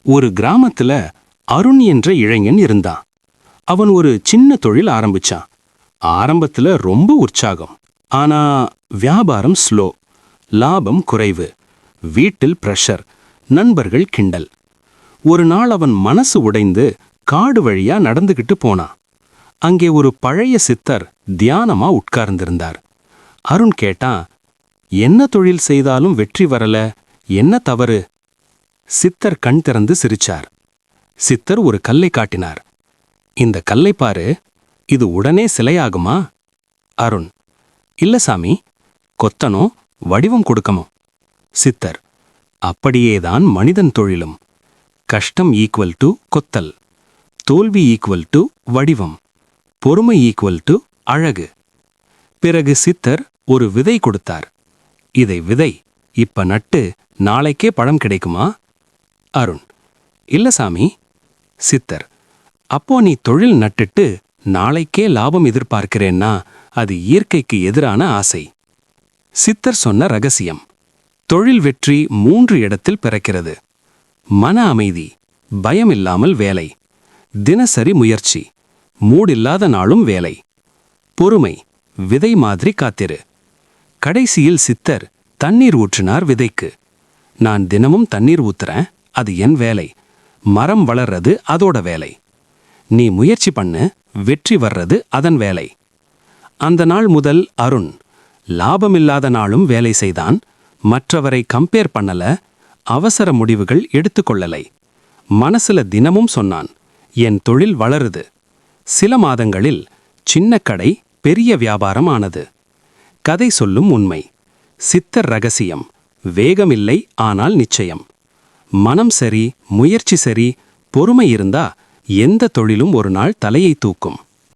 ஒரு கிராமத்துல அருண் என்ற இளைஞன் இருந்தான். அவன் ஒரு சின்ன தொழில் ஆரம்பிச்சான். ஆரம்பத்துல ரொம்ப உற்சாகம். ஆனா வியாபாரம் ஸ்லோ, லாபம் குறைவு, வீட்டில் பிரஷர், நண்பர்கள் கிண்டல். ஒரு நாள் அவன் மனசு உடைந்து காடு வழியா நடந்துகிட்டு போனான். அங்கே ஒரு பழைய சித்தர் தியானமா உட்கார்ந்திருந்தார். அருண் கேட்டான், என்ன தொழில் செய்தாலும் வெற்றி வரல, என்ன தவறு? சித்தர் கண் திறந்து சிரிச்சார். சித்தர் ஒரு கல்லை காட்டினார். இந்த கல்லை பாரு, இது உடனே சிலையாகுமா? அருண், இல்ல சாமி, கொத்தனும் வடிவம் கொடுக்கணும். சித்தர், அப்படியேதான் மனிதன் தொழிலும். கஷ்டம் ஈக்குவல் டு கொத்தல், தோல்வி ஈக்குவல் டு வடிவம், பொறுமை ஈக்குவல் டு அழகு. பிறகு சித்தர் ஒரு விதை கொடுத்தார். இதை விதை, இப்ப நட்டு நாளைக்கே பழம் கிடைக்குமா? அருண், இல்ல சாமி. சித்தர், அப்போ நீ தொழில் நட்டுட்டு நாளைக்கே லாபம் எதிர்பார்க்கிறேன்னா அது இயற்கைக்கு எதிரான ஆசை. சித்தர் சொன்ன ரகசியம்: தொழில் வெற்றி 3 இடத்தில் பிறக்கிறது. மன அமைதி, பயமில்லாமல் வேலை, தினசரி முயற்சி, மூடில்லாத நாளும் வேலை, பொறுமை, விதை மாதிரி காத்திரு. கடைசியில் சித்தர் தண்ணீர் ஊற்றினார் விதைக்கு. நான் தினமும் தண்ணீர் ஊத்துறேன், அது என் வேலை. மரம் வளர்றது அதோட வேலை. நீ முயற்சி பண்ணு, வெற்றி வர்றது அதன் வேலை. அந்த நாள் முதல் அருண் லாபமில்லாத நாளும் வேலை செய்தான். மற்றவரை கம்பேர் பண்ணல, அவசர முடிவுகள் எடுத்துக்கொள்ளலை. மனசுல தினமும் சொன்னான், என் தொழில் வளருது. சில மாதங்களில் சின்ன கடை பெரிய வியாபாரம் ஆனது. கதை சொல்லும் உண்மை: சித்தர் ரகசியம், வேகமில்லை ஆனால் நிச்சயம். மனம் சரி, முயற்சி சரி, பொறுமை இருந்தா எந்த தொழிலும் ஒரு நாள் தலையை தூக்கும்.